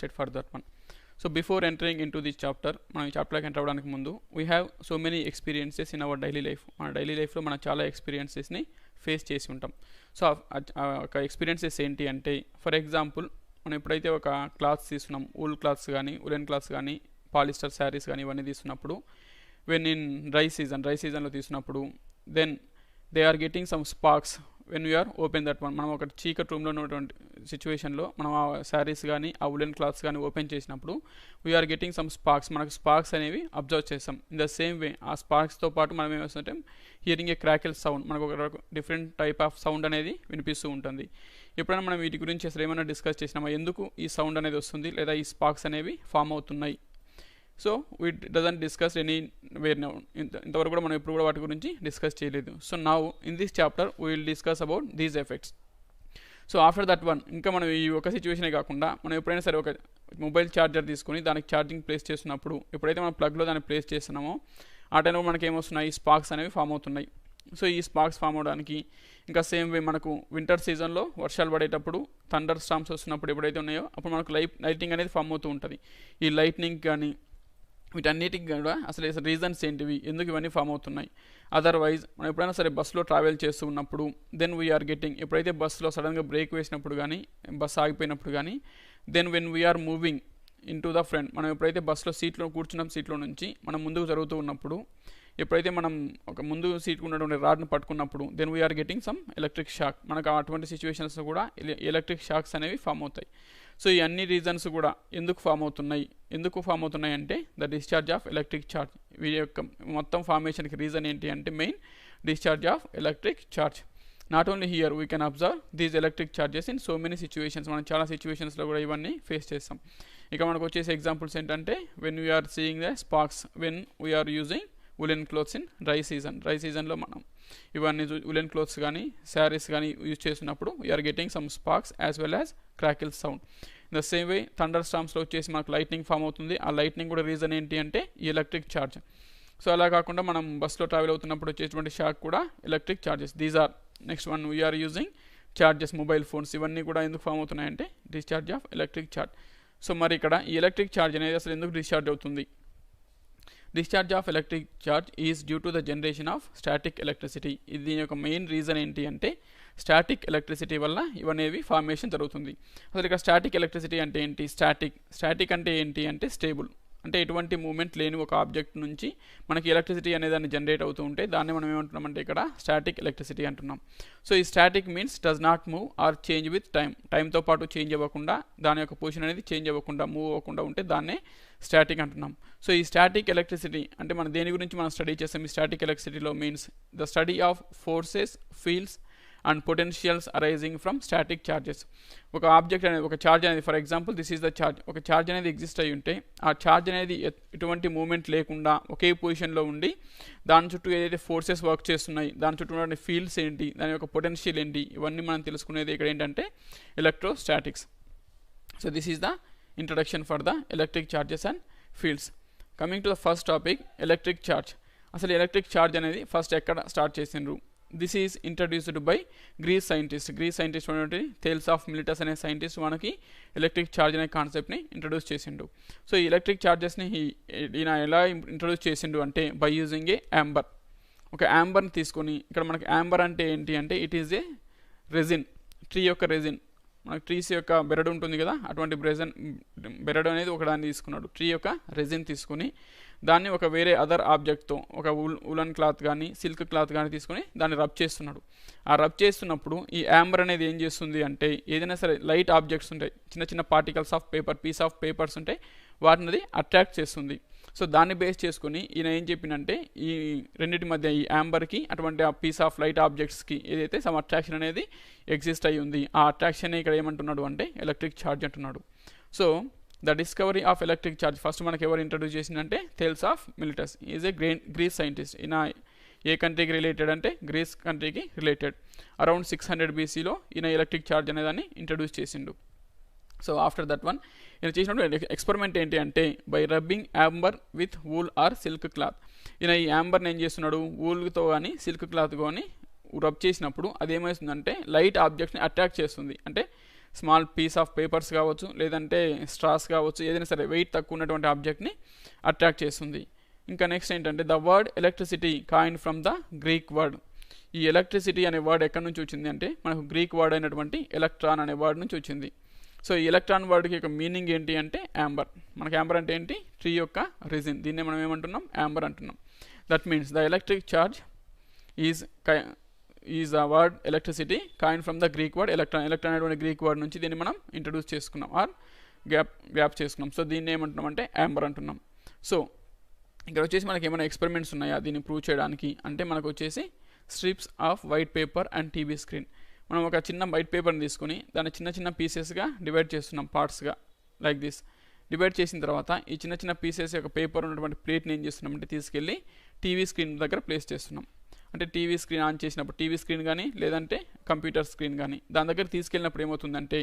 interested for that one. So before entering into this chapter, మనం ఈ చాప్టర్కి enter అవ్వడానికి ముందు we have so many experiences in our daily life. మన daily లైఫ్లో మనం చాలా ఎక్స్పీరియన్సెస్ని ఫేస్ చేసి ఉంటాం. సో ఒక ఎక్స్పీరియన్సెస్ ఏంటి అంటే, ఫర్ ఎగ్జాంపుల్ మనం ఎప్పుడైతే ఒక క్లాత్స్ తీసుకున్నాం, ఊల్ క్లాత్స్ కానీ ఉలెన్ క్లాత్స్ కానీ పాలిస్టర్ శారీస్ కానీ ఇవన్నీ తీసుకున్నప్పుడు, వెన్ ఇన్ డ్రై సీజన్లో తీసుకున్నప్పుడు, then they are getting some sparks when we are open that one. మనం ఒక చీకటి రూమ్లో ఉన్నటువంటి సిచ్యువేషన్లో మనం ఆ శారీస్ కానీ ఆ ఉలెన్ క్లాత్స్ కానీ ఓపెన్ చేసినప్పుడు వీఆర్ గెటింగ్ సమ్ స్పార్క్స్, మనకు స్పార్క్స్ అనేవి అబ్జర్వ్ చేస్తాం. ఇన్ ద సేమ్ వే ఆ స్పార్క్స్తో పాటు మనం ఏమవుతుందంటే హియరింగ్ ఏ క్రాకిల్ సౌండ్, మనకు ఒక డిఫరెంట్ టైప్ ఆఫ్ సౌండ్ అనేది వినిపిస్తూ ఉంటుంది. ఎప్పుడైనా మనం వీటి గురించి అసలు ఏమైనా డిస్కస్ చేసినామా, ఎందుకు ఈ సౌండ్ అనేది వస్తుంది లేదా ఈ స్పార్క్స్ అనేవి ఫామ్ అవుతున్నాయి? So we doesn't discuss anywhere now. ఇంతవరకు కూడా మనం ఎప్పుడు కూడా వాటి గురించి డిస్కస్ చేయలేదు. So now in this chapter we will discuss about these effects. So after that one, ఇంకా మనం ఈ ఒక సిచ్యువేషనే కాకుండా మనం ఎప్పుడైనా సరే ఒక మొబైల్ ఛార్జర్ తీసుకొని దానికి ఛార్జింగ్ ప్లేస్ చేస్తున్నప్పుడు, ఎప్పుడైతే మనం ప్లగ్లో దాన్ని ప్లేస్ చేస్తున్నామో ఆ టైంలో మనకి ఏమొస్తున్నాయి, స్పార్క్స్ అనేవి ఫామ్ అవుతున్నాయి. సో ఈ స్పార్క్స్ ఫామ్ అవడానికి ఇంకా సేమ్ వే మనకు వింటర్ సీజన్లో వర్షాలు పడేటప్పుడు థండర్ స్టార్మ్స్ వస్తున్నప్పుడు ఎప్పుడైతే ఉన్నాయో అప్పుడు మనకు లైటింగ్ అనేది ఫామ్ అవుతూ ఉంటుంది. ఈ లైట్నింగ్ కానీ వీటన్నిటికి కూడా అసలు రీజన్స్ ఏంటివి, ఎందుకు ఇవన్నీ ఫామ్ అవుతున్నాయి? అదర్వైజ్ మనం ఎప్పుడైనా సరే బస్సులో ట్రావెల్ చేస్తూ ఉన్నప్పుడు, దెన్ వీఆర్ గెటింగ్, ఎప్పుడైతే బస్సులో సడన్గా బ్రేక్ వేసినప్పుడు కానీ బస్సు ఆగిపోయినప్పుడు కానీ, then when we are moving into the front, మనం ఎప్పుడైతే బస్సులో సీట్లో కూర్చున్న సీట్లో నుంచి మనం ముందుకు జరుగుతూ ఉన్నప్పుడు, ఎప్పుడైతే మనం ఒక ముందు సీట్ ఉన్నటువంటి రాడ్ను పట్టుకున్నప్పుడు, then we are getting some electric shock, మనకు అటువంటి సిచ్యువేషన్స్లో కూడా ఎలక్ట్రిక్ షాక్స్ అనేవి ఫామ్ అవుతాయి. సో ఈ అన్ని రీజన్స్ కూడా ఎందుకు ఫామ్ అవుతున్నాయి అంటే the discharge of electric charge. వీటి యొక్క మొత్తం ఫార్మేషన్కి రీజన్ ఏంటి అంటే main discharge of electric charge. Not only here we can observe these electric charges in so many situations. మనం చాలా సిచ్యువేషన్స్లో కూడా ఇవన్నీ ఫేస్ చేస్తాం. ఇక మనకు వచ్చేసి ఎగ్జాంపుల్స్ ఏంటంటే, when we are seeing the sparks when we are using woollen clothes in dry సీజన్లో మనం ఇవన్నీ ఉలెన్ క్లోత్స్ కానీ శారీస్ కానీ యూజ్ చేసినప్పుడు we are getting some sparks as well as crackle sound. In the same way thunder స్టార్మ్స్లో వచ్చేసి మనకు లైట్నింగ్ ఫామ్ అవుతుంది. ఆ లైట్నింగ్ కూడా రీజన్ ఏంటి అంటే ఈ ఎలక్ట్రిక్ ఛార్జ్. సో అలా కాకుండా మనం బస్సులో ట్రావెల్ అవుతున్నప్పుడు వచ్చేటువంటి షాక్ కూడా electric charges. These are next one we are using charges, mobile phones, ఇవన్నీ కూడా ఎందుకు ఫామ్ అవుతున్నాయంటే discharge of electric charge. So మరి ఇక్కడ ఈ ఎలక్ట్రిక్ ఛార్జ్ అనేది అసలు ఎందుకు డిశ్చార్జ్ అవుతుంది? Discharge of electric charge is due to the generation of static electricity. దీని యొక్క మెయిన్ రీజన్ ఏంటి అంటే స్టాటిక్ ఎలక్ట్రిసిటీ వల్ల ఇవనేవి ఫార్మేషన్ జరుగుతుంది. అసలు ఇక్కడ స్టాటిక్ ఎలక్ట్రిసిటీ అంటే ఏంటి? స్టాటిక్ అంటే ఏంటి అంటే స్టేబుల్, అంటే ఎటువంటి మూమెంట్ లేని ఒక ఆబ్జెక్ట్ నుంచి మనకి ఎలక్ట్రిసిటీ అనేదాన్ని జనరేట్ అవుతూ ఉంటే దాన్ని మనం ఏమంటున్నామంటే ఇక్కడ స్టాటిక్ ఎలక్ట్రిసిటీ అంటున్నాం. సో ఈ static means does not move or change with టైంతో పాటు చేంజ్ అవ్వకుండా, దాని యొక్క పొజిషన్ అనేది చేంజ్ అవ్వకుండా, మూవ్ అవ్వకుండా ఉంటే దాన్నే స్టాటిక్ అంటున్నాం. సో ఈ స్టాటిక్ ఎలక్ట్రిసిటీ అంటే మనం దేని గురించి మనం స్టడీ చేస్తాం? ఈ స్టాటిక్ ఎలక్ట్రిసిటీలో means the study of forces, fields and potentials arising from static charges. ఒక ఆబ్జెక్ట్ అనేది, ఒక ఛార్జ్ అనేది, for example this is the charge, ఒక ఛార్జ్ అనేది ఎగ్జిస్ట్ అయి ఉంటే ఆ ఛార్జ్ అనేది ఎటువంటి మూమెంట్ లేకుండా ఒకే పొజిషన్లో ఉండి దాని చుట్టూ ఏదైతే ఫోర్సెస్ వర్క్ చేస్తున్నాయి, దాని చుట్టూ ఉన్న ఫీల్డ్స్ ఏంటి, దాని యొక్క పొటెన్షియల్ ఏంటి, ఇవన్నీ మనం తెలుసుకునేది ఇక్కడ ఏంటంటే electrostatics. So this is the introduction for the electric charges and fields. Coming to the first topic, electric charge. అసలు ఎలక్ట్రిక్ ఛార్జ్ అనేది ఫస్ట్ ఎక్కడ స్టార్ట్ చేసిండ్రు? This is introduced by Greece scientist అనేటువంటి థేల్స్ ఆఫ్ మిలిటస్ అనే scientist మనకి electric charge అనే కాన్సెప్ట్ని introduce చేసిండు. సో ఈ ఎలక్ట్రిక్ ఛార్జెస్ని ఈయన ఎలా ఇంట్రడ్యూస్ చేసిండు అంటే బై యూజింగ్ ఏ యాంబర్. ఒక యాంబర్ని తీసుకొని, ఇక్కడ మనకి యాంబర్ అంటే ఏంటి అంటే it is a resin, tree యొక్క రెజిన్. మనకు ట్రీస్ యొక్క బెరడు ఉంటుంది కదా, అటువంటి బెరడు అనేది ఒకదాన్ని తీసుకున్నాడు. ట్రీ యొక్క రెజిన్ తీసుకుని దాన్ని ఒక వేరే అదర్ ఆబ్జెక్ట్తో, ఒక ఉలన్ క్లాత్ కానీ సిల్క్ క్లాత్ కానీ తీసుకొని దాన్ని రబ్ చేస్తున్నాడు. ఆ రబ్ చేస్తున్నప్పుడు ఈ యాంబర్ అనేది ఏం చేస్తుంది అంటే ఏదైనా సరే లైట్ ఆబ్జెక్ట్స్ ఉంటాయి, చిన్న చిన్న particles of paper, piece of papers ఉంటాయి, వాటిని అట్రాక్ట్ చేస్తుంది. సో దాన్ని బేస్ చేసుకుని ఈయన ఏం చెప్పిందంటే ఈ రెండింటి మధ్య ఈ యాంబర్కి అటువంటి ఆ పీస్ ఆఫ్ లైట్ ఆబ్జెక్ట్స్కి ఏదైతే సమ్ అట్రాక్షన్ అనేది ఎగ్జిస్ట్ అయ్యి ఉంది, ఆ అట్రాక్షన్ ఇక్కడ ఏమంటున్నాడు అంటే ఎలక్ట్రిక్ ఛార్జ్ అంటున్నాడు. So the discovery of electric charge first మనకి ఎవరు ఇంట్రడ్యూస్ చేసిందంటే Thales of Miletus. Is a Greece scientist. ఈయన ఏ కంట్రీకి రిలేటెడ్ అంటే గ్రీస్ కంట్రీకి రిలేటెడ్. అరౌండ్ 600 BCలో ఈయన ఎలక్ట్రిక్ ఛార్జ్ అనేదాన్ని ఇంట్రడ్యూస్ చేసిండు. సో ఆఫ్టర్ దట్ వన్ ఈయన చేసినప్పుడు ఎక్స్పెరిమెంట్ ఏంటి అంటే by rubbing amber with wool or silk cloth. ఈయన ఈ యాంబర్ని ఏం చేస్తున్నాడు, వూల్తో కానీ సిల్క్ క్లాత్ కానీ రబ్ చేసినప్పుడు అది ఏమవుతుందంటే లైట్ ఆబ్జెక్ట్స్ని అట్రాక్ట్ చేస్తుంది. అంటే స్మాల్ పీస్ ఆఫ్ పేపర్స్ కావచ్చు, లేదంటే స్ట్రాస్ కావచ్చు, ఏదైనా సరే వెయిట్ తక్కువ ఉన్నటువంటి ఆబ్జెక్ట్ని అట్రాక్ట్ చేస్తుంది. ఇంకా నెక్స్ట్ ఏంటంటే the word electricity coin from the Greek word. ఈ ఎలక్ట్రిసిటీ అనే వర్డ్ ఎక్కడి నుంచి వచ్చింది అంటే మనకు గ్రీక్ వర్డ్ అయినటువంటి ఎలక్ట్రాన్ అనే వర్డ్ నుంచి వచ్చింది. సో ఈ ఎలక్ట్రాన్ వర్డ్కి యొక్క మీనింగ్ ఏంటి అంటే యాంబర్. మనకి యాంబర్ అంటే ఏంటి? ట్రీ యొక్క రిజిన్. దీన్నే మనం ఏమంటున్నాం? యాంబర్ అంటున్నాం. That means the electric charge is the word electricity coin from the Greek word electron. Electron అనేటువంటి గ్రీక్ వర్డ్ నుంచి దీన్ని మనం ఇంట్రడ్యూస్ చేసుకున్నాం ఆర్ గ్యాప్ చేసుకున్నాం. సో దీన్ని ఏమంటున్నాం అంటే యాంబర్ అంటున్నాం. సో ఇక్కడ వచ్చేసి మనకి ఏమైనా ఎక్స్పెరిమెంట్స్ ఉన్నాయా దీన్ని ప్రూవ్ చేయడానికి అంటే మనకు వచ్చేసి strips of white paper and TV screen. మనం ఒక చిన్న వైట్ పేపర్ని తీసుకుని దాన్ని చిన్న చిన్న పీసెస్గా డివైడ్ చేస్తున్నాం, పార్ట్స్గా లైక్ దిస్. డివైడ్ చేసిన తర్వాత ఈ చిన్న చిన్న పీసెస్ యొక్క పేపర్ ఉన్నటువంటి ప్లేట్ని ఏం చేస్తున్నాం అంటే తీసుకెళ్ళి టీవీ స్క్రీన్ దగ్గర ప్లేస్ చేస్తున్నాం. అంటే టీవీ స్క్రీన్ ఆన్ చేసినప్పుడు టీవీ స్క్రీన్ కానీ లేదంటే కంప్యూటర్ స్క్రీన్ కానీ దాని దగ్గర తీసుకెళ్ళినప్పుడు ఏమవుతుందంటే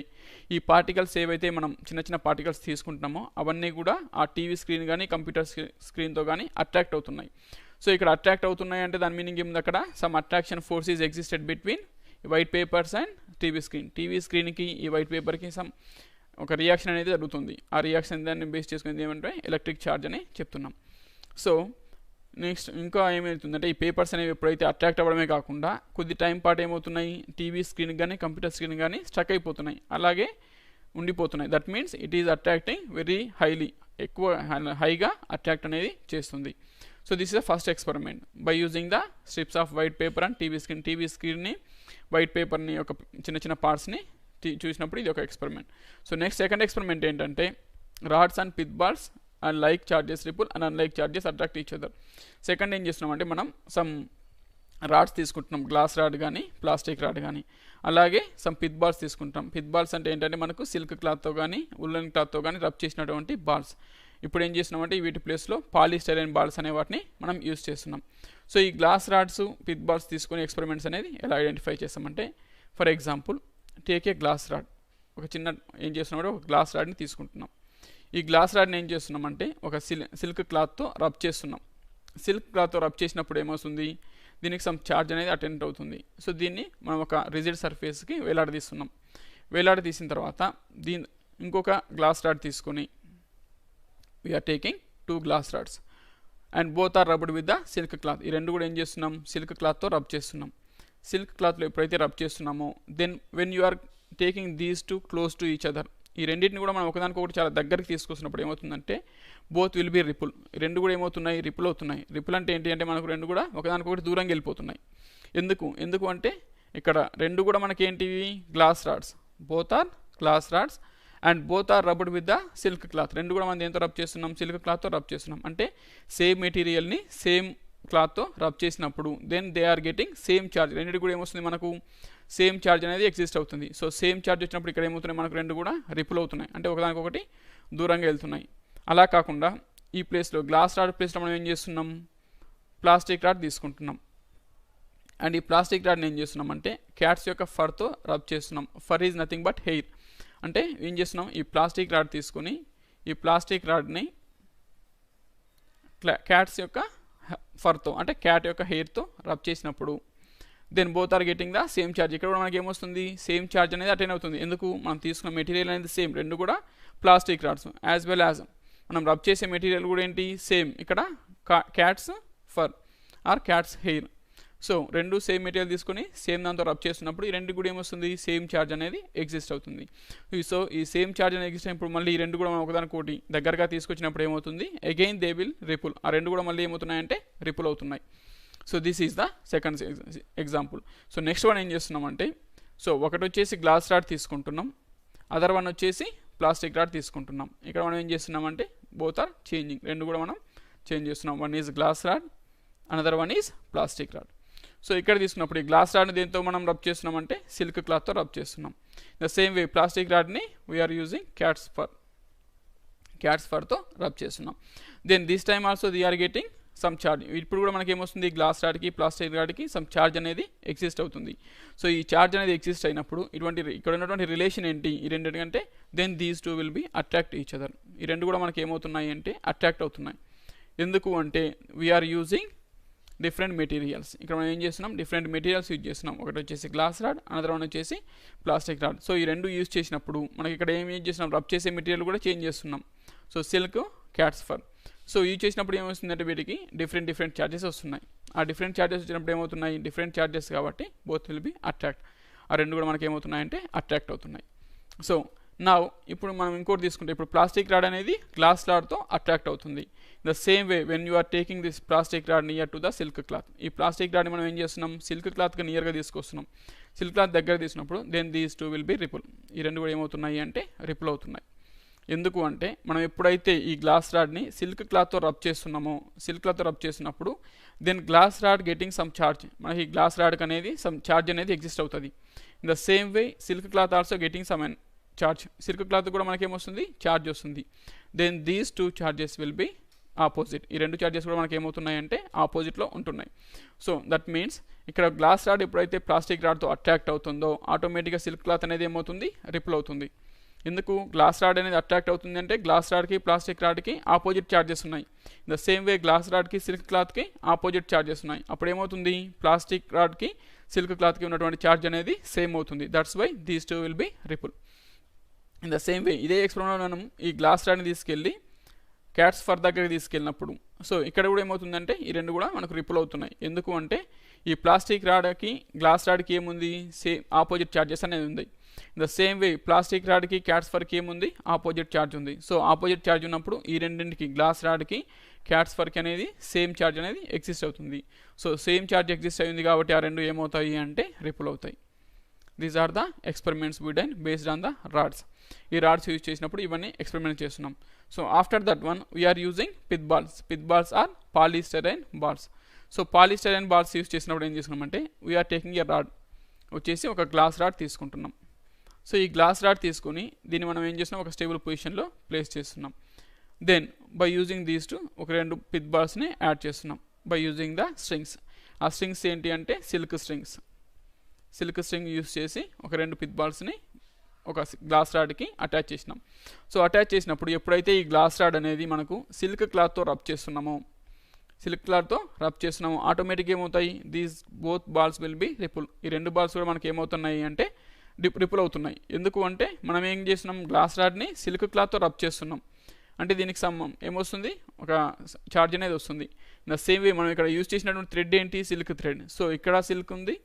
ఈ పార్టికల్స్ ఏవైతే మనం చిన్న చిన్న పార్టికల్స్ తీసుకుంటున్నామో అవన్నీ కూడా ఆ టీవీ స్క్రీన్ కానీ కంప్యూటర్ స్క్రీన్తో కానీ అట్రాక్ట్ అవుతున్నాయి. సో ఇక్కడ అట్రాక్ట్ అవుతున్నాయి అంటే దాని మీనింగ్ ఏముంది? అక్కడ some attraction force is existed between white papers and TV screen. TV స్క్రీన్కి ఈ వైట్ పేపర్కి సమ్ ఒక రియాక్షన్ అనేది జరుగుతుంది. ఆ రియాక్షన్ దాన్ని బేస్ చేసుకుని ఏమంటే ఎలక్ట్రిక్ ఛార్జ్ అని చెప్తున్నాం. సో నెక్స్ట్ ఇంకా ఏమవుతుందంటే ఈ పేపర్స్ అనేవి ఎప్పుడైతే అట్రాక్ట్ అవ్వడమే కాకుండా కొద్ది టైం పాటు ఏమవుతున్నాయి? టీవీ స్క్రీన్ కానీ కంప్యూటర్ స్క్రీన్ కానీ స్టక్ అయిపోతున్నాయి, అలాగే ఉండిపోతున్నాయి. That means it is attracting very highly, ఎక్కువ హైగా అట్రాక్ట్ అనేది చేస్తుంది. So this is the first experiment by using the strips of white paper and TV screen. TV స్క్రీన్ని వైట్ పేపర్ని ఒక చిన్న చిన్న పార్ట్స్ని చూసినప్పుడు ఇది ఒక experiment. So next second experiment ఏంటంటే rods and pith balls and like charges repel and unlike charges attract each other. Second ఏం చేస్తున్నాం అంటే మనం సమ్ రాడ్స్ తీసుకుంటున్నాం, గ్లాస్ రాడ్ కానీ ప్లాస్టిక్ రాడ్ కానీ, అలాగే సమ్ పిత్ బాల్స్ తీసుకుంటాం. పిత్ బాల్స్ అంటే ఏంటంటే మనకు సిల్క్ క్లాత్తో కానీ ఉల్లన్ క్లాత్తో కానీ రబ్ చేసినటువంటి బాల్స్. ఇప్పుడు ఏం చేస్తున్నామంటే వీటి ప్లేస్లో పాలిస్టైరీన్ బాల్స్ అనే వాటిని మనం యూజ్ చేస్తున్నాం. సో ఈ గ్లాస్ రాడ్స్ పిత్ బాల్స్ తీసుకుని ఎక్స్పెరిమెంట్స్ అనేది ఎలా ఐడెంటిఫై చేస్తామంటే for example take a glass rod. ఒక చిన్న ఏం చేస్తున్నామంటే ఒక గ్లాస్ రాడ్ని తీసుకుంటున్నాం. ఈ గ్లాస్ రాడ్ని ఏం చేస్తున్నామంటే ఒక సిల్క్ క్లాత్తో రబ్ చేస్తున్నాం. సిల్క్ క్లాత్తో రబ్ చేసినప్పుడు ఏమవుతుంది? దీనికి సమ్ ఛార్జ్ అనేది అటెండ్ అవుతుంది. సో దీన్ని మనం ఒక రిజిడ్ సర్ఫేస్కి వేలాడదీస్తున్నాం. వేలాడదీసిన తర్వాత ఇంకొక గ్లాస్ రాడ్ తీసుకొని we are taking 2 glass rods and both are rubbed with the silk cloth. ఈ రెండు కూడా ఏం చేస్తున్నాం? సిల్క్ క్లాత్తో రబ్ చేస్తున్నాం. సిల్క్ క్లాత్లో ఎప్పుడైతే రబ్ చేస్తున్నామో then when you are taking these two close to each other, ఈ రెండింటిని కూడా మనం ఒకదానికొకటి చాలా దగ్గరికి తీసుకొస్తున్నప్పుడు ఏమవుతుందంటే బోత్ విల్ బి రిపుల్. ఈ రెండు కూడా ఏమవుతున్నాయి? రిపుల్ అవుతున్నాయి. రిపుల్ అంటే ఏంటి అంటే మనకు రెండు కూడా ఒకదానికొకటి దూరంగా వెళ్ళిపోతున్నాయి. ఎందుకు అంటే ఇక్కడ రెండు కూడా మనకి ఏంటివి? Glass rods. Both are glass rods and both are rubbed with the silk cloth. రెండు కూడా మనం దేంతో రబ్ చేస్తున్నాం? సిల్క్ క్లాత్తో రబ్ చేస్తున్నాం. అంటే సేమ్ మెటీరియల్ని సేమ్ క్లాత్తో రబ్ చేసినప్పుడు then they are getting same charge. రెండింటి కూడా ఏమొస్తుంది? మనకు సేమ్ ఛార్జ్ అనేది ఎగ్జిస్ట్ అవుతుంది. సో సేమ్ ఛార్జ్ వచ్చినప్పుడు ఇక్కడ ఏమవుతున్నాయి? మనకు రెండు కూడా రిపుల్ అవుతున్నాయి, అంటే ఒకదానికొకటి దూరంగా వెళ్తున్నాయి. అలా కాకుండా ఈ ప్లేస్లో గ్లాస్ రాడ్ ప్లేస్లో మనం ఏం చేస్తున్నాం? ప్లాస్టిక్ రాడ్ తీసుకుంటున్నాం. అండ్ ఈ ప్లాస్టిక్ రాడ్ని ఏం చేస్తున్నాం అంటే క్యాట్స్ యొక్క ఫర్తో రబ్ చేస్తున్నాం. For is nothing but hair. అంటే ఏం చేస్తున్నాం? ఈ ప్లాస్టిక్ రాడ్ తీసుకొని ఈ ప్లాస్టిక్ రాడ్ని క్యాట్స్ యొక్క ఫర్తో అంటే క్యాట్ యొక్క హెయిర్తో రబ్ చేసినప్పుడు then both are getting the same charge. ఇక్కడ కూడా మనకి ఏమొస్తుంది? సేమ్ ఛార్జ్ అనేది అటెండ్ అవుతుంది. ఎందుకు? మనం తీసుకున్న మెటీరియల్ అనేది సేమ్, రెండు కూడా plastic rods. As well as మనం రబ్ చేసే మెటీరియల్ కూడా ఏంటి? సేమ్. ఇక్కడ cats fur or cats hair. So రెండు సేమ్ మెటీరియల్ తీసుకొని సేమ్ దాంతో రబ్ చేస్తున్నప్పుడు ఈ రెండు కూడా ఏమొస్తుంది? సేమ్ ఛార్జ్ అనేది ఎగ్జిస్ట్ అవుతుంది. సో ఈ సేమ్ ఛార్జ్ అనేది ఎగ్జిస్ట్ అయినప్పుడు మళ్ళీ ఈ రెండు కూడా మనం ఒకదానికోటి దగ్గరగా తీసుకొచ్చినప్పుడు ఏమవుతుంది? Again they will ripple. ఆ రెండు కూడా మళ్ళీ ఏమవుతున్నాయంటే రిపుల్ అవుతున్నాయి. So this is the second example. So next one ఏం చేస్తున్నామంటే సో ఒకటి వచ్చేసి గ్లాస్ రాడ్ తీసుకుంటున్నాం, అదర్ వన్ వచ్చేసి ప్లాస్టిక్ రాడ్ తీసుకుంటున్నాం. ఇక్కడ మనం ఏం చేస్తున్నామంటే బోత్ ఆర్ చేంజింగ్. రెండు కూడా మనం చేంజ్ చేస్తున్నాం. One is glass rod, another one is plastic rod. So ఇక్కడ తీసుకున్నప్పుడు ఈ గ్లాస్ రాడ్ని దేంతో మనం రబ్ చేస్తున్నామంటే సిల్క్ క్లాత్తో రబ్ చేస్తున్నాం. ద సేమ్ వే ప్లాస్టిక్ రాడ్ని వీఆర్ యూజింగ్ క్యాట్స్ ఫర్తో రబ్ చేస్తున్నాం. Then this time also they are getting some charge. ఇప్పుడు కూడా మనకి ఏమొస్తుంది? గ్లాస్ రాడ్కి ప్లాస్టిక్ రాడ్కి సమ్ ఛార్జ్ అనేది ఎగ్జిస్ట్ అవుతుంది. సో ఈ ఛార్జ్ అనేది ఎగ్జిస్ట్ అయినప్పుడు ఇక్కడ ఉన్నటువంటి రిలేషన్ ఏంటి ఈ రెండింటికంటే? Then these two will be attract each other. ఈ రెండు కూడా మనకి ఏమవుతున్నాయి అంటే అట్రాక్ట్ అవుతున్నాయి. ఎందుకు అంటే వీఆర్ యూజింగ్ డిఫరెంట్ మెటీరియల్స్. ఇక్కడ మనం ఏం చేస్తున్నాం, డిఫరెంట్ మెటీరియల్స్ యూజ్ చేస్తున్నాం. ఒకటి వచ్చేసి గ్లాస్ రాడ్, అనదర్ వన్ వచ్చేసి ప్లాస్టిక్ రాడ్. సో ఈ రెండు యూజ్ చేసినప్పుడు మనకి ఇక్కడ ఏం యూజ్ చేస్తున్నాం, రబ్ చేసే మెటీరియల్ కూడా చేంజ్ చేస్తున్నాం. So silk, cats for. So use చేసినప్పుడు ఏమవుతుందంటే వీటికి డిఫరెంట్ ఛార్జెస్ వస్తున్నాయి. ఆ డిఫరెంట్ ఛార్జెస్ వచ్చినప్పుడు ఏమవుతున్నాయి, డిఫరెంట్ ఛార్జెస్ కాబట్టి బోత్ విల్ బి అట్రాక్ట్. ఆ రెండు కూడా మనకి ఏమవుతున్నాయంటే అట్రాక్ట్ అవుతున్నాయి. సో నా ఇప్పుడు మనం ఇంకోటి తీసుకుంటే, ఇప్పుడు ప్లాస్టిక్ రాడ్ అనేది గ్లాస్ రాడ్తో అట్రాక్ట్ అవుతుంది. The same way when you are taking this plastic rod near to the silk cloth. ఈ ప్లాస్టిక్ రాడ్ని మనం ఏం చేస్తున్నాం, సిల్క్ క్లాత్కి నియర్గా తీసుకొస్తున్నాం. సిల్క్ క్లాత్ దగ్గర తీసినప్పుడు then these two will be repel. ఈ రెండు కూడా ఏమవుతున్నాయి అంటే రిపుల్ అవుతున్నాయి. ఎందుకు అంటే మనం ఎప్పుడైతే ఈ గ్లాస్ రాడ్ని సిల్క్ క్లాత్తో రబ్ చేస్తున్నామో, సిల్క్ క్లాత్తో రబ్ చేసినప్పుడు then glass rod getting some charge, మనకి గ్లాస్ రాడ్కి అనేది సమ్ ఛార్జ్ అనేది ఎగ్జిస్ట్ అవుతుంది. In the same way silk cloth also getting some charge. Silk cloth కూడా మనకి ఏమొస్తుంది, ఛార్జ్ వస్తుంది. Then these two charges will be opposite. ఈ రెండు ఛార్జెస్ కూడా మనకి ఏమవుతున్నాయి అంటే ఆపోజిట్లో ఉంటున్నాయి. సో దట్ మీన్స్ ఇక్కడ గ్లాస్ రాడ్ ఎప్పుడైతే ప్లాస్టిక్ రాడ్తో అట్రాక్ట్ అవుతుందో ఆటోమేటిక్గా సిల్క్ క్లాత్ అనేది ఏమవుతుంది, రిపుల్ అవుతుంది. ఎందుకు గ్లాస్ రాడ్ అనేది అట్రాక్ట్ అవుతుంది అంటే గ్లాస్ రాడ్కి ప్లాస్టిక్ రాడ్కి ఆపోజిట్ ఛార్జెస్ ఉన్నాయి. ద సేమ్ వే గ్లాస్ రాడ్కి సిల్క్ క్లాత్కి ఆపోజిట్ ఛార్జెస్ ఉన్నాయి. అప్పుడు ఏమవుతుంది, ప్లాస్టిక్ రాడ్కి సిల్క్ క్లాత్కి ఉన్నటువంటి ఛార్జ్ అనేది సేమ్ అవుతుంది. That's why these two will be repel. In the same way ఇదే ఎక్స్పెరిమెంట్ మనం ఈ గ్లాస్ రాడ్ని తీసుకెళ్ళి క్యాట్స్ ఫర్ దగ్గరికి తీసుకెళ్ళినప్పుడు, సో ఇక్కడ కూడా ఏమవుతుందంటే ఈ రెండు కూడా మనకు రిపుల్ అవుతున్నాయి. ఎందుకు అంటే ఈ ప్లాస్టిక్ రాడ్కి గ్లాస్ రాడ్కి ఏముంది, సేమ్ ఆపోజిట్ ఛార్జెస్ అనేది ఉంది. In the same way plastic రాడ్కి క్యాట్స్ ఫర్కి ఏముంది, ఆపోజిట్ ఛార్జ్ ఉంది. సో ఆపోజిట్ ఛార్జ్ ఉన్నప్పుడు ఈ రెండింటికి గ్లాస్ రాడ్కి క్యాట్స్ ఫర్కి అనేది సేమ్ ఛార్జ్ అనేది ఎగ్జిస్ట్ అవుతుంది. సో సేమ్ ఛార్జ్ ఎగ్జిస్ట్ అయింది కాబట్టి ఆ రెండు ఏమవుతాయి అంటే రిపుల్ అవుతాయి. These are the experiments we done based on the rods. ఈ రాడ్స్ యూజ్ చేసినప్పుడు ఇవన్నీ ఎక్స్పెరిమెంట్ చేస్తున్నాం. So after that one we are using pith balls. Pith balls are polystyrene balls. So polystyrene balls use చేసినప్పుడు ఏం చేస్తున్నామంటే we're taking a rod, వచ్చేసి ఒక glass rod తీసుకుంటున్నాం. సో ఈ గ్లాస్ రాడ్ తీసుకొని దీన్ని మనం ఏం చేస్తున్నాం, ఒక స్టేబుల్ పొజిషన్లో ప్లేస్ చేస్తున్నాం. Then by using these two ఒక రెండు పిత్ బాల్స్ని యాడ్ చేస్తున్నాం బై యూజింగ్ ద స్ట్రింగ్స్. ఆ స్ట్రింగ్స్ ఏంటి అంటే silk strings. Silk string use చేసి ఒక రెండు పిత్ బాల్స్ని ఒక గ్లాస్ రాడ్కి అటాచ్ చేసినాం. సో అటాచ్ చేసినప్పుడు ఎప్పుడైతే ఈ గ్లాస్ రాడ్ అనేది మనకు సిల్క్ క్లాత్తో రబ్ చేస్తున్నామో, ఆటోమేటిక్గా ఏమవుతాయి, these both balls will be repel. ఈ రెండు బాల్స్ కూడా మనకి ఏమవుతున్నాయి అంటే రిపుల్ అవుతున్నాయి. ఎందుకు అంటే మనం ఏం చేస్తున్నాం, గ్లాస్ రాడ్ని సిల్క్ క్లాత్తో రబ్ చేస్తున్నాం అంటే దీనికి ఏమొస్తుంది, ఒక ఛార్జ్ అనేది వస్తుంది. ద సేమ్ వే మనం ఇక్కడ యూజ్ చేసినటువంటి థ్రెడ్ ఏంటి, సిల్క్ థ్రెడ్. సో ఇక్కడ సిల్క్ ఉంది,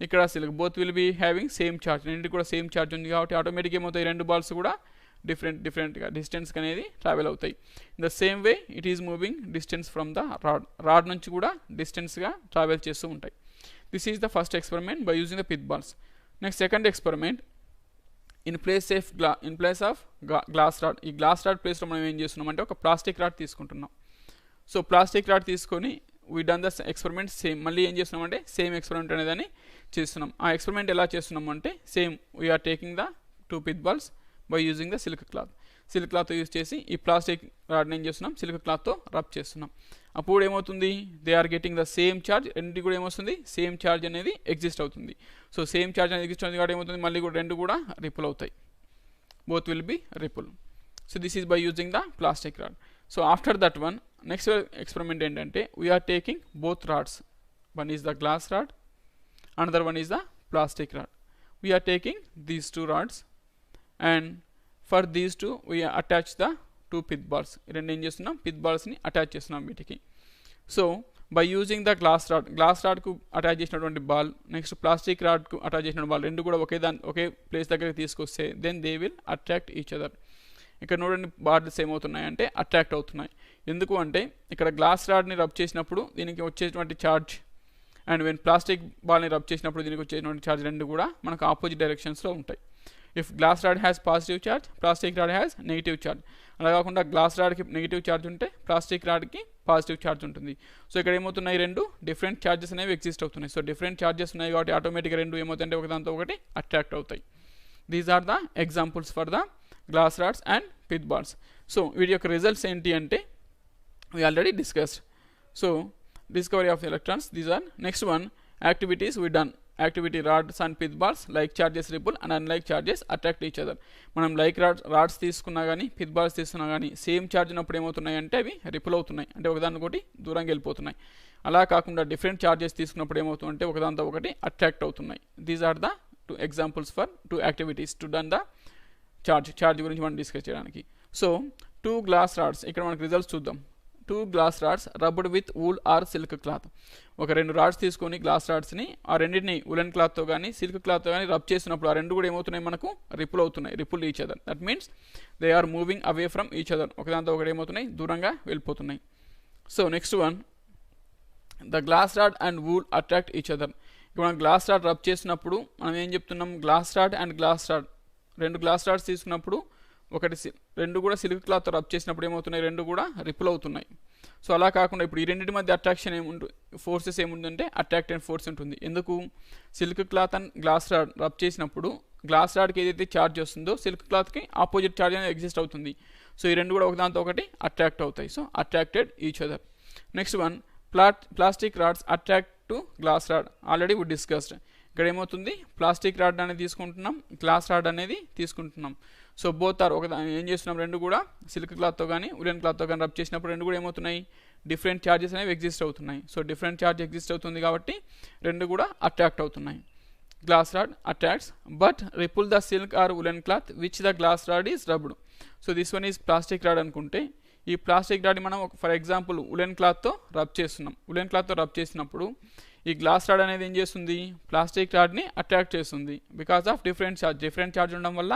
ఇక్కడ silk, both will be having same charge. రెండింటికి కూడా సేమ్ ఛార్జ్ ఉంది కాబట్టి ఆటోమేటిక్గా ఏమవుతాయి, రెండు బాల్స్ కూడా డిఫరెంట్గా డిస్టెన్స్కి అనేది ట్రావెల్ అవుతాయి. In the same way it is moving distance from the rod నుంచి కూడా డిస్టెన్స్గా ట్రావెల్ చేస్తూ ఉంటాయి. This is the first experiment by using the pith balls. Next second experiment in place of glass rod. ఈ glass rod ప్లేస్లో మనం ఏం చేస్తున్నాం అంటే ఒక ప్లాస్టిక్ రాడ్ తీసుకుంటున్నాం. సో ప్లాస్టిక్ రాడ్ తీసుకొని we done the experiment same. మళ్ళీ ఏం చేస్తున్నాం అంటే సేమ్ ఎక్స్పెరిమెంట్ అనేది చేస్తున్నాం. ఆ ఎక్స్పెరిమెంట్ ఎలా చేస్తున్నాం అంటే same we are taking the two pith balls by using the silk cloth use చేసి ఈ ప్లాస్టిక్ రాడ్ని ఏం చేస్తున్నాం, సిల్క్ క్లాత్తో రబ్ చేస్తున్నాం. అప్పుడు ఏమవుతుంది, they are getting the same charge. రెండింటికి కూడా ఏమొస్తుంది, సేమ్ ఛార్జ్ అనేది ఎగ్జిస్ట్ అవుతుంది. సో సేమ్ ఛార్జ్ అనేది ఎగ్జిస్ట్ అవుతుంది కాబట్టి ఏమవుతుంది, మళ్ళీ కూడా రెండు కూడా రిపుల్ అవుతాయి. Both will be repel. So this is by using the plastic rod. So after that one next experiment ఏంటంటే we're taking both rods. One is the glass rod, another one is the plastic rod. We're taking these two rods and for these two we attach the two pith balls. రెండు ఏం చేస్తున్నాం, pith బాల్స్ని attach చేస్తున్నాం వీటికి. So by using the glass రాడ్కు attach చేసినటువంటి ball, next plastic రాడ్కు attach చేసిన బాల్, రెండు కూడా ఒకే ప్లేస్ దగ్గరికి తీసుకొస్తే then they will attract each other. ఇక్కడ చూడండి బాల్స్ ఏమవుతున్నాయంటే అట్రాక్ట్ అవుతున్నాయి. ఎందుకు అంటే ఇక్కడ గ్లాస్ రాడ్ని రబ్ చేసినప్పుడు దీనికి వచ్చేటువంటి ఛార్జ్ అండ్ వెన్ ప్లాస్టిక్ బాల్ని రబ్ చేసినప్పుడు దీనికి వచ్చేటువంటి ఛార్జ్ రెండు కూడా మనకు ఆపోజిట్ డైరెక్షన్స్లో ఉంటాయి. If glass rod has positive charge, plastic rod has negative charge. అలా కాకుండా గ్లాస్ రాడ్కి నెగిటివ్ ఛార్జ్ ఉంటే ప్లాస్టిక్ రాడ్కి పాజిటివ్ ఛార్జ్ ఉంటుంది. సో ఇక్కడ ఏమవుతున్నాయి, రెండు డిఫరెంట్ ఛార్జెస్ అనేవి ఎగ్జిస్ట్ అవుతున్నాయి. సో డిఫరెంట్ ఛార్జెస్ ఉన్నాయి కాబట్టి ఆటోమేటిక్గా రెండు ఏమవుతాయంటే ఒకదాంతో ఒకటి అట్రాక్ట్ అవుతాయి. These are the examples for the glass rods and pith balls. So వీటి యొక్క రిజల్ట్స్ ఏంటి అంటే we already discussed. So discovery of electrons, these are. Next one, activities we done. Activity rods and pith balls like charges ripple and unlike charges attract each other. మనం like rods తీసుకున్నా కానీ pith balls తీసుకున్నా కానీ same charge ఉన్నప్పుడు ఏమవుతున్నాయి అంటే అవి ripple అవుతున్నాయి, అంటే ఒకదానికొకటి దూరంగా వెళ్ళిపోతున్నాయి. అలా కాకుండా డిఫరెంట్ ఛార్జెస్ తీసుకున్నప్పుడు ఏమవుతుందంటే ఒకదాంతో ఒకటి అట్రాక్ట్ అవుతున్నాయి. These are the two examples for two activities to done the charge గురించి మనం డిస్కస్ చేయడానికి. సో 2 గ్లాస్ రాడ్స్, ఇక్కడ మనకి రిజల్ట్స్ చూద్దాం. 2 glass rods rubbed with wool or silk cloth. ఒక 2 రాడ్స్ తీసుకొని గ్లాస్ రాడ్స్ని ఆ రెండింటిని ఉలెన్ క్లాత్తో కానీ సిల్క్ క్లాత్తో కానీ రబ్ చేసినప్పుడు ఆ రెండు కూడా ఏమవుతున్నాయి, మనకు రిపుల్ అవుతున్నాయి. Repel each other, that means they are moving away from each other. ఒకదాంతో ఒకటి ఏమవుతున్నాయి, దూరంగా వెళ్ళిపోతున్నాయి. So next one, the glass rod and wool attract each other. ఇప్పుడు మనం గ్లాస్ రాడ్ రబ్ చేసినప్పుడు మనం ఏం చెప్తున్నాం, glass rod and glass rod, 2 glass rods తీసుకున్నప్పుడు ఒకటి రెండు కూడా సిల్క్ క్లాత్ రబ్ చేసినప్పుడు ఏమవుతున్నాయి, రెండు కూడా రిపుల్ అవుతున్నాయి. సో అలా కాకుండా ఇప్పుడు ఈ రెండింటి మధ్య అట్రాక్షన్ ఏముంటుంది, ఫోర్సెస్ ఏముందంటే అట్రాక్ట్ అండ్ ఫోర్స్ ఉంటుంది. ఎందుకు, silk cloth and glass rod rub చేసినప్పుడు గ్లాస్ రాడ్కి ఏదైతే ఛార్జ్ వస్తుందో సిల్క్ క్లాత్కి ఆపోజిట్ ఛార్జ్ అనేది ఎగ్జిస్ట్ అవుతుంది. సో ఈ రెండు కూడా ఒకదాంతో ఒకటి అట్రాక్ట్ అవుతాయి. So attracted each other. Next one, plastic rods attract to glass rod. Already we discussed. ఇక్కడ ఏమవుతుంది, ప్లాస్టిక్ రాడ్ అనేది తీసుకుంటున్నాం, గ్లాస్ రాడ్ అనేది తీసుకుంటున్నాం. సో బోత్ ఆర్ ఏం చేస్తున్నాం, రెండు కూడా సిల్క్ క్లాత్తో కానీ ఉలెన్ క్లాత్తో కానీ రబ్ చేసినప్పుడు రెండు కూడా ఏమవుతున్నాయి, డిఫరెంట్ ఛార్జెస్ అనేవి ఎగ్జిస్ట్ అవుతున్నాయి. సో డిఫరెంట్ ఛార్జ్ ఎగ్జిస్ట్ అవుతుంది కాబట్టి రెండు కూడా అట్రాక్ట్ అవుతున్నాయి. Glass rod attracts but repel the silk or woollen cloth which the glass rod is rubbed. So this one is plastic rod అనుకుంటే, ఈ ప్లాస్టిక్ రాడ్ని మనం ఫర్ ఎగ్జాంపుల్ ఉలెన్ క్లాత్తో రబ్ చేస్తున్నాం. ఉలెన్ క్లాత్తో రబ్ చేసినప్పుడు ఈ గ్లాస్ రాడ్ అనేది ఏం చేస్తుంది, ప్లాస్టిక్ రాడ్ని అట్రాక్ట్ చేస్తుంది. బికాస్ ఆఫ్ డిఫరెంట్ ఛార్జ్ ఉండడం వల్ల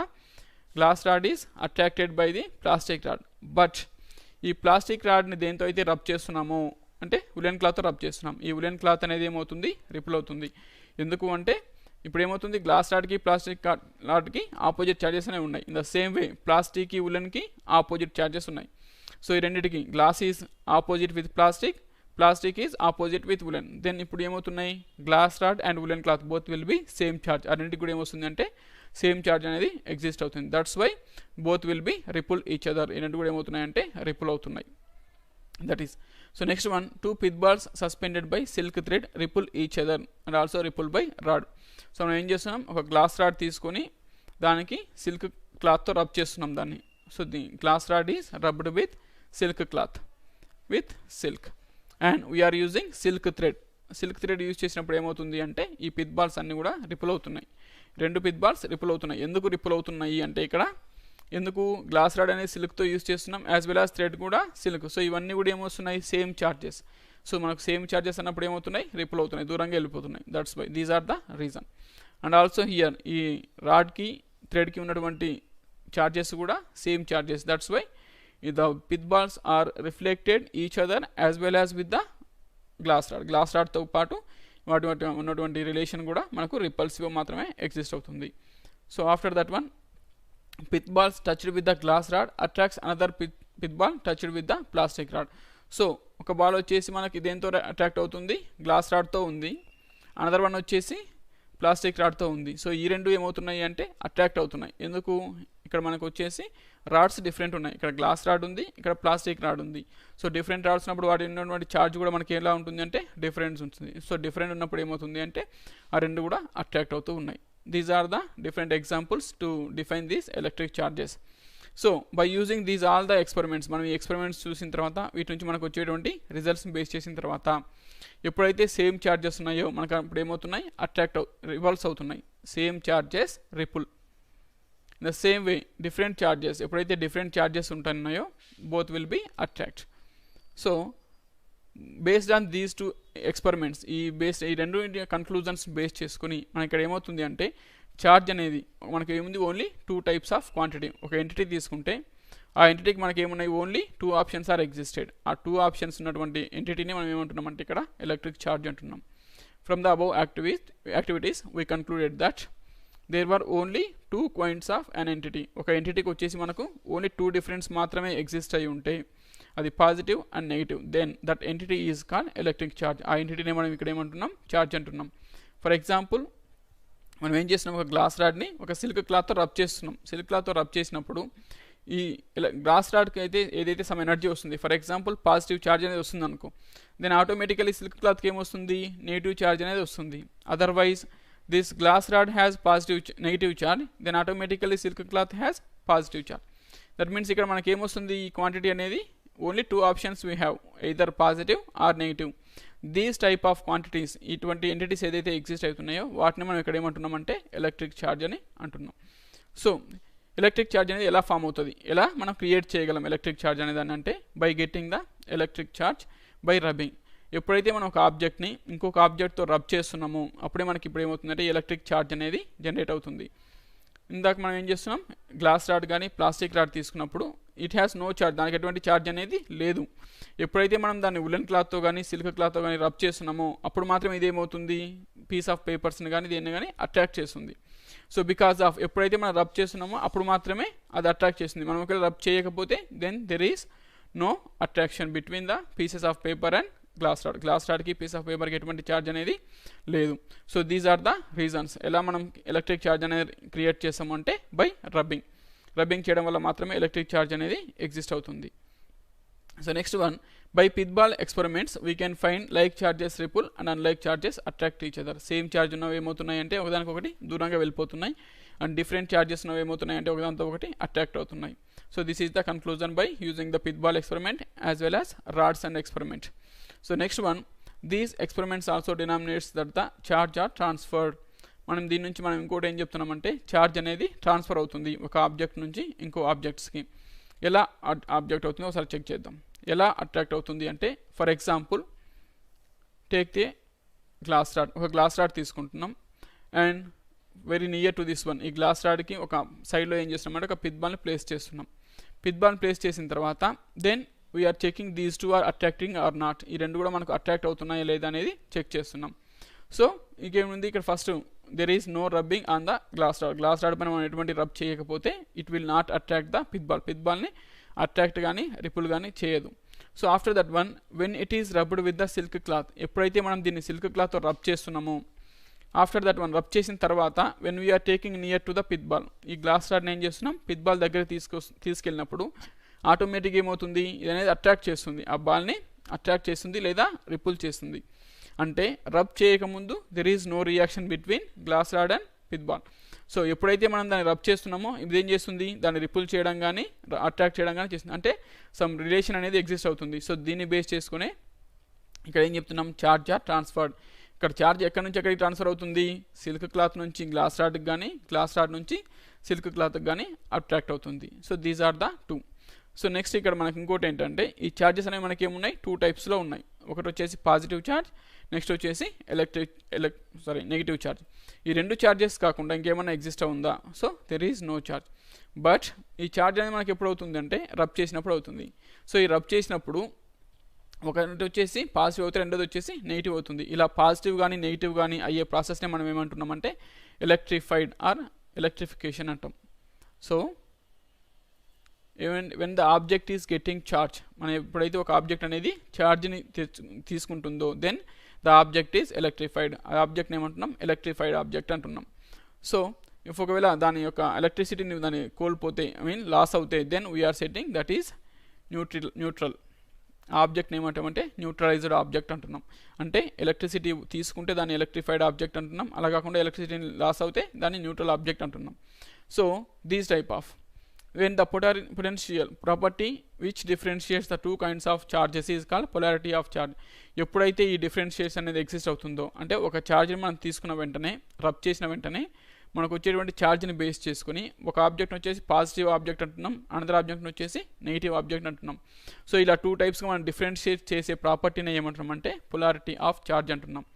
glass rod is attracted by the plastic rod. But ఈ ప్లాస్టిక్ రాడ్ని దేంతో అయితే రబ్ చేస్తున్నామో, అంటే ఉలెన్ క్లాత్తో రబ్ చేస్తున్నాం, ఈ ఉలెన్ క్లాత్ అనేది ఏమవుతుంది, రిపుల్ అవుతుంది. ఎందుకు అంటే ఇప్పుడు ఏమవుతుంది, గ్లాస్ రాడ్కి ప్లాస్టిక్ రాడ్కి ఆపోజిట్ ఛార్జెస్ అనేవి ఉన్నాయి. ఇన్ ద సేమ్ వే ప్లాస్టిక్కి ఉలెన్కి ఆపోజిట్ ఛార్జెస్ ఉన్నాయి. సో ఈ రెండింటికి glass is opposite with plastic is opposite with woollen. Then ఇప్పుడు ఏమవుతున్నాయి, glass rod and woollen cloth both will be same charge. ఆ రెండింటికి కూడా ఏమొస్తుంది అంటే సేమ్ ఛార్జ్ అనేది ఎగ్జిస్ట్ అవుతుంది. That's why both will be repel each other. ఈ రెండు కూడా ఏమవుతున్నాయి అంటే రిపుల్ అవుతున్నాయి. That is. So next one, 2 pith balls suspended by silk thread ripple each other and also ripple by rod. So మనం ఏం చేస్తున్నాం, ఒక గ్లాస్ రాడ్ తీసుకొని దానికి సిల్క్ క్లాత్తో రబ్ చేస్తున్నాం దాన్ని. So the glass rod is rubbed with silk cloth with silk and we are using silk thread use చేసినప్పుడు ఏమవుతుంది అంటే ఈ పిత్ బాల్స్ అన్నీ కూడా రిపుల్ అవుతున్నాయి. 2 పిత్ బాల్స్ రిపుల్ అవుతున్నాయి. ఎందుకు రిపుల్ అవుతున్నాయి అంటే ఇక్కడ ఎందుకు, గ్లాస్ రాడ్ అనేది సిల్క్తో యూజ్ చేస్తున్నాం, యాజ్ వెల్ యాజ్ థ్రెడ్ కూడా సిల్క్. సో ఇవన్నీ కూడా ఏమొస్తున్నాయి, సేమ్ ఛార్జెస్. సో మనకు సేమ్ ఛార్జెస్ అన్నప్పుడు ఏమవుతున్నాయి, రిపుల్ అవుతున్నాయి, దూరంగా వెళ్ళిపోతున్నాయి. That's why these are the reason. And also here ఈ రాడ్కి థ్రెడ్కి ఉన్నటువంటి ఛార్జెస్ కూడా same charges. That's why the pith balls are reflected each other as well as with the glass రాడ్తో పాటు వాటి ఉన్నటువంటి రిలేషన్ కూడా మనకు రిపల్సివ్ మాత్రమే ఎగ్జిస్ట్ అవుతుంది. So after that one, pith balls touched with the glass rod attracts another pith ball touched with the plastic rod. So ఒక ball వచ్చేసి మనకి దేంతో అట్రాక్ట్ అవుతుంది, గ్లాస్ రాడ్తో ఉంది. అనదర్ వన్ వచ్చేసి ప్లాస్టిక్ రాడ్తో ఉంది. సో ఈ రెండు ఏమవుతున్నాయి అంటే అట్రాక్ట్ అవుతున్నాయి. ఎందుకు, ఇక్కడ మనకు వచ్చేసి రాడ్స్ డిఫరెంట్ ఉన్నాయి. ఇక్కడ గ్లాస్ రాడ్ ఉంది, ఇక్కడ ప్లాస్టిక్ రాడ్ ఉంది. సో డిఫరెంట్ రాడ్స్ ఉన్నప్పుడు వాటి ఉన్నటువంటి ఛార్జ్ కూడా మనకి ఎలా ఉంటుంది అంటే డిఫరెన్స్ ఉంటుంది. సో డిఫరెంట్ ఉన్నప్పుడు ఏమవుతుంది అంటే ఆ రెండు కూడా అట్రాక్ట్ అవుతూ ఉన్నాయి. These are the different examples to define these electric charges. So by using these all the experiments, మనం ఈ ఎక్స్పెరిమెంట్స్ చూసిన తర్వాత వీటి నుంచి మనకు వచ్చేటువంటి రిజల్ట్స్ని బేస్ చేసిన తర్వాత ఎప్పుడైతే సేమ్ ఛార్జెస్ ఉన్నాయో మనకు అప్పుడు ఏమవుతున్నాయి, రిపల్స్ అవుతున్నాయి. Same charges repel. In the same way different charges, ఎప్పుడైతే డిఫరెంట్ ఛార్జెస్ ఉంటున్నాయో both will be attract. So based on these 2 experiments, ఈ రెండు కన్క్లూజన్స్ బేస్ చేసుకుని మనకి ఇక్కడ ఏమవుతుంది అంటే ఛార్జ్ అనేది మనకి ఏముంది, ఓన్లీ 2 టైప్స్ ఆఫ్ క్వాంటిటీ. ఒక ఎంటిటీ తీసుకుంటే ఆ ఎంటిటీకి మనకి ఏమున్నాయి, ఓన్లీ 2 ఆప్షన్స్ ఆర్ ఎగ్జిస్టెడ్. ఆ 2 ఆప్షన్స్ ఉన్నటువంటి ఎంటిటీని మనం ఏమంటున్నాం అంటే ఇక్కడ ఎలక్ట్రిక్ ఛార్జ్ అంటున్నాం. From the above activities we concluded that there were only 2 coins of an entity. ఒక ఎంటిటీకి వచ్చేసి మనకు ఓన్లీ 2 డిఫరెన్స్ మాత్రమే ఎగ్జిస్ట్ అయి ఉంటే అది positive and negative, then that entity is called electric charge. ఆ ఎంటిటీని మనం ఇక్కడ ఏమంటున్నాం, ఛార్జ్ అంటున్నాం. ఫర్ ఎగ్జాంపుల్ మనం ఏం చేస్తున్నాం, ఒక గ్లాస్ రాడ్ని ఒక సిల్క్ క్లాత్తో రబ్ చేస్తున్నాం. సిల్క్ క్లాత్తో రబ్ చేసినప్పుడు ఈ గ్లాస్ రాడ్కి అయితే ఏదైతే సమ్ ఎనర్జీ వస్తుంది, ఫర్ ఎగ్జాంపుల్ పాజిటివ్ ఛార్జ్ అనేది వస్తుంది అనుకో, దెన్ ఆటోమేటికలీ సిల్క్ క్లాత్కి ఏమొస్తుంది, నెగిటివ్ ఛార్జ్ అనేది వస్తుంది. Otherwise this glass rod has negative charge, then automatically silk cloth has positive charge. That means ఇక్కడ మనకి ఏమొస్తుంది, ఈ క్వాంటిటీ అనేది only 2 options we have, either positive or negative. These type of quantities, ఇటువంటి entities ఏదైతే exist అవుతున్నాయో వాటిని మనం ఇక్కడ ఏమంటున్నామంటే ఎలక్ట్రిక్ ఛార్జ్ అని అంటున్నాం. సో ఎలక్ట్రిక్ ఛార్జ్ అనేది ఎలా ఫామ్ అవుతుంది, ఎలా మనం క్రియేట్ చేయగలం ఎలక్ట్రిక్ ఛార్జ్ అనేది అని అంటే by getting the electric charge by rubbing. ఎప్పుడైతే మనం ఒక ఆబ్జెక్ట్ని ఇంకొక ఆబ్జెక్ట్తో రబ్ చేస్తున్నామో అప్పుడే మనకి ఇప్పుడు ఏమవుతుందంటే ఎలక్ట్రిక్ ఛార్జ్ అనేది జనరేట్ అవుతుంది. ఇందాక మనం ఏం చేస్తున్నాం, గ్లాస్ రాడ్ కానీ ప్లాస్టిక్ రాడ్ తీసుకున్నప్పుడు ఇట్ హ్యాస్ నో ఛార్జ్, దానికి ఎటువంటి ఛార్జ్ అనేది లేదు. ఎప్పుడైతే మనం దాన్ని ఉలెన్ క్లాత్తో కానీ సిల్క్ క్లాత్తో కానీ రబ్ చేస్తున్నామో అప్పుడు మాత్రం ఇదేమవుతుంది, పీస్ ఆఫ్ పేపర్స్ని కానీ దేన్ని కానీ అట్రాక్ట్ చేస్తుంది. సో బికాస్ ఆఫ్ ఎప్పుడైతే మనం రబ్ చేస్తున్నామో అప్పుడు మాత్రమే అది అట్రాక్ట్ చేస్తుంది. మనం ఒకవేళ రబ్ చేయకపోతే then there is no attraction between the pieces of paper and glass రాడ్కి పీస్ ఆఫ్ పేపర్కి ఎటువంటి ఛార్జ్ అనేది లేదు. So these are the reasons ఎలా మనం ఎలక్ట్రిక్ ఛార్జ్ అనేది క్రియేట్ చేస్తామంటే బై రబ్బింగ్ చేయడం వల్ల మాత్రమే ఎలక్ట్రిక్ ఛార్జ్ అనేది ఎగ్జిస్ట్ అవుతుంది. So next one, by pith ball experiments we can find like charges repel and unlike charges attract each other. Same charge ఉన్నవి ఏమవుతున్నాయి అంటే ఒకదానికొకటి దూరంగా వెళ్ళిపోతున్నాయి, అండ్ డిఫరెంట్ ఛార్జెస్ ఉన్నవి ఏమవుతున్నాయి అంటే ఒకదానితో ఒకటి అట్రాక్ట్ అవుతున్నాయి. So this is the conclusion by using the pith ball experiment as well as rods and experiment. So next one, these experiments also denominates that the charge are transferred. మనం దీని నుంచి మనం ఇంకోటి ఏం చెప్తున్నామంటే ఛార్జ్ అనేది ట్రాన్స్ఫర్ అవుతుంది ఒక ఆబ్జెక్ట్ నుంచి ఇంకో ఆబ్జెక్ట్స్కి. ఎలా ఆబ్జెక్ట్ అవుతుందో ఒకసారి చెక్ చేద్దాం. ఎలా అట్రాక్ట్ అవుతుంది అంటే for example take the glass rod, ఒక గ్లాస్ రాడ్ తీసుకుంటున్నాం and very near to this one, ఈ గ్లాస్ రాడ్కి ఒక సైడ్లో ఏం చేస్తున్నామంటే ఒక పిత్బాల్ని ప్లేస్ చేస్తున్నాం. పిత్బాల్ని ప్లేస్ చేసిన తర్వాత then we are checking these two are attracting or not, ఈ రెండు కూడా మనకు అట్రాక్ట్ అవుతున్నాయా లేదా అనేది చెక్ చేస్తున్నాం. సో ఇంకేముంది ఇక్కడ first there is no rubbing on the glass rod పైన మనం ఎటువంటి రబ్ చేయకపోతే it will not attract the పిత్బాల్ని అట్రాక్ట్ కానీ రిపుల్ కానీ చేయదు. So after that one when it is rubbed with the silk cloth, ఎప్పుడైతే మనం దీన్ని సిల్క్ క్లాత్తో రబ్ చేస్తున్నామో ఆఫ్టర్ దట్ వన్ రబ్ చేసిన తర్వాత when we're taking near to the pith ball, ఈ గ్లాస్ రాడ్ని ఏం చేస్తున్నాం పిత్బాల్ దగ్గర తీసుకెళ్ళినప్పుడు ఆటోమేటిక్గా ఏమవుతుంది, ఇది అనేది అట్రాక్ట్ చేస్తుంది, ఆ బాల్ని అట్రాక్ట్ చేస్తుంది లేదా రిపుల్ చేస్తుంది. అంటే రబ్ చేయకముందు there is no reaction between glass rod and pith ball. So ఎప్పుడైతే మనం దాన్ని రబ్ చేస్తున్నామో ఇది ఏం చేస్తుంది, దాన్ని రిపుల్ చేయడం కానీ అట్రాక్ట్ చేయడం కానీ చేస్తుంది, అంటే సమ్ రిలేషన్ అనేది ఎగ్జిస్ట్ అవుతుంది. సో దీన్ని బేస్ చేసుకునే ఇక్కడ ఏం చెప్తున్నాం, ఛార్జ్ ఆర్ ట్రాన్స్ఫర్డ్. ఇక్కడ ఛార్జ్ ఎక్కడి నుంచి ఎక్కడికి ట్రాన్స్ఫర్ అవుతుంది, సిల్క్ క్లాత్ నుంచి గ్లాస్ రాడ్కి కానీ గ్లాస్ రాడ్ నుంచి సిల్క్ క్లాత్కి కానీ అట్రాక్ట్ అవుతుంది. So these are the two. So next ఇక్కడ మనకి ఇంకోటి ఏంటంటే ఈ ఛార్జెస్ అనేవి మనకి ఏమున్నాయి, టూ టైప్స్లో ఉన్నాయి. ఒకటి వచ్చేసి పాజిటివ్ ఛార్జ్, నెక్స్ట్ వచ్చేసి నెగిటివ్ ఛార్జ్. ఈ రెండు ఛార్జెస్ కాకుండా ఇంకేమైనా ఎగ్జిస్ట్ ఉందా, so there is no charge. But ఈ ఛార్జ్ అనేది మనకి ఎప్పుడు అవుతుంది అంటే రబ్ చేసినప్పుడు అవుతుంది. సో ఈ రబ్ చేసినప్పుడు ఒకటి వచ్చేసి పాజిటివ్ అవుతుంది, రెండోది వచ్చేసి నెగిటివ్ అవుతుంది. ఇలా పాజిటివ్ కానీ నెగిటివ్ కానీ అయ్యే ప్రాసెస్నే మనం ఏమంటున్నామంటే ఎలక్ట్రిఫైడ్ ఆర్ ఎలక్ట్రిఫికేషన్ అంటాం. So when the object is getting charge, మనం ఎప్పుడైతే ఒక ఆబ్జెక్ట్ అనేది ఛార్జ్ని తీసుకుంటుందో then the object is electrified. ఆ ఆబ్జెక్ట్ని ఏమంటున్నాం, ఎలక్ట్రిఫైడ్ ఆబ్జెక్ట్ అంటున్నాం. సో ఇఫ్ ఒకవేళ దాని యొక్క ఎలక్ట్రిసిటీని దాన్ని కోల్పోతే లాస్ అవుతే then we're setting that is neutral. ఆబ్జెక్ట్ని ఏమంటామంటే న్యూట్రలైజ్డ్ ఆబ్జెక్ట్ అంటున్నాం. అంటే ఎలక్ట్రిసిటీ తీసుకుంటే దాన్ని ఎలక్ట్రిఫైడ్ ఆబ్జెక్ట్ అంటున్నాం, అలా కాకుండా ఎలక్ట్రిసిటీని లాస్ అవుతే దాన్ని న్యూట్రల్ ఆబ్జెక్ట్ అంటున్నాం. So these type of when the potential property which differentiates the two kinds of charges is called polarity of charge. ఎప్పుడైతే ఈ డిఫరెన్షియేషన్ అనేది ఎగ్జిస్ట్ అవుతుందో అంటే ఒక ఛార్జ్ని మనం తీసుకున్న వెంటనే రబ్ చేసిన వెంటనే మనకు వచ్చేటువంటి ఛార్జ్ని బేస్ చేసుకుని ఒక ఆబ్జెక్ట్ వచ్చేసి పాజిటివ్ ఆబ్జెక్ట్ అంటున్నాం, అనదర్ ఆబ్జెక్ట్ని వచ్చేసి నెగిటివ్ ఆబ్జెక్ట్ అంటున్నాం. సో ఇలా టూ టైప్స్గా మనం డిఫరెన్షియేట్ చేసే ప్రాపర్టీని ఏమంటున్నాం అంటే పొలారిటీ ఆఫ్ ఛార్జ్ అంటున్నాం.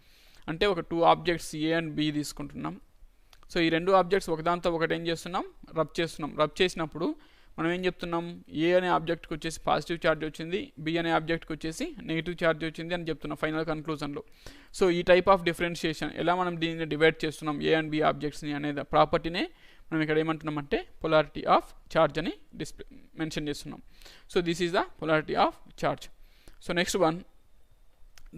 అంటే ఒక two objects A and B తీసుకుంటున్నాం. సో ఈ రెండు ఆబ్జెక్ట్స్ ఒకదాంతో ఒకటి ఏం చేస్తున్నాం, రబ్ చేస్తున్నాం. రబ్ చేసినప్పుడు మనం ఏం చెప్తున్నాం, ఏ అనే ఆబ్జెక్ట్కి వచ్చేసి పాజిటివ్ ఛార్జ్ వచ్చింది, బి అనే ఆబ్జెక్ట్కి వచ్చేసి నెగిటివ్ ఛార్జ్ వచ్చింది అని చెప్తున్నాం ఫైనల్ కన్క్లూజన్లో. సో ఈ టైప్ ఆఫ్ డిఫరెన్షియేషన్ ఎలా మనం దీన్ని డివైడ్ చేస్తున్నాం ఏ అండ్ బి ఆబ్జెక్ట్స్ని అనేది ప్రాపర్టీనే మనం ఇక్కడ ఏమంటున్నాం అంటే పొలారిటీ ఆఫ్ ఛార్జ్ అని మెన్షన్ చేస్తున్నాం. So this is the polarity of charge. So next one,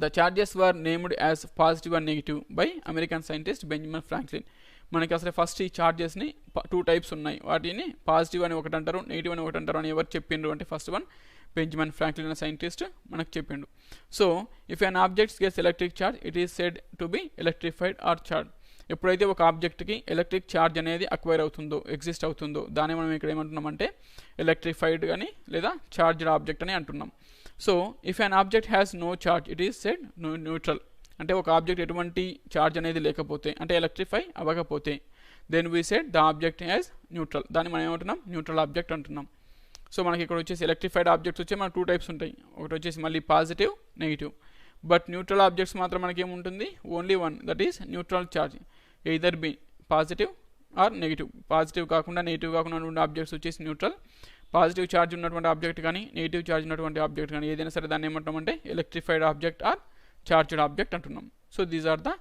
the charges were named as positive and negative by American scientist Benjamin Franklin. మనకి అసలు ఫస్ట్ ఈ ఛార్జెస్ని టూ టైప్స్ ఉన్నాయి, వాటిని పాజిటివ్ అని ఒకటి అంటారు, నెగిటివ్ అని ఒకటి అంటారు అని ఎవరు చెప్పిండ్రు అంటే ఫస్ట్ వన్ బెంజమిన్ ఫ్రాంక్లిన్ అనే సైంటిస్ట్ మనకు చెప్పిండు. So if an objects gets electric charge it is said to be electrified or charge. ఎప్పుడైతే ఒక ఆబ్జెక్ట్కి ఎలక్ట్రిక్ ఛార్జ్ అనేది అక్వైర్ అవుతుందో ఎగ్జిస్ట్ అవుతుందో దాన్ని మనం ఇక్కడ ఏమంటున్నామంటే ఎలక్ట్రిఫైడ్ కానీ లేదా ఛార్జ్డ్ ఆబ్జెక్ట్ అని అంటున్నాం. So if an object has no charge it is said neutral. అంటే ఒక ఆబ్జెక్ట్ ఎటువంటి చార్జ్ అనేది లేకపోతే అంటే ఎలక్ట్రిఫై అవ్వకపోతే then we said the object has neutral. దాన్ని మనం ఏమంటున్నాం న్యూట్రల్ ఆబ్జెక్ట్ అంటున్నాం. సో మనకి ఇక్కడ వచ్చేసి ఎలక్ట్రిఫైడ్ ఆబ్జెక్ట్స్ వచ్చి మనకు 2 టైప్స్ ఉంటాయి. ఒకటి వచ్చేసి మళ్ళీ positive negative. But neutral objects మాత్రం మనకి ఏముంటుంది only one, that is neutral charge. Either be positive or negative. Positive కాకుండా నెగిటివ్ కాకుండా ఉన్నటువంటి ఆబ్జెక్ట్స్ వచ్చేసి న్యూట్రల్. పాజిటివ్ ఛార్జ్ ఉన్నటువంటి ఆబ్జెక్ట్ కానీ నెగిటివ్ ఛార్జ్ ఉన్నటువంటి ఆబ్జెక్ట్ కానీ ఏదైనా సరే దాన్ని ఏమంటామంటే electrified object or charged object అంటున్నాం. So these are the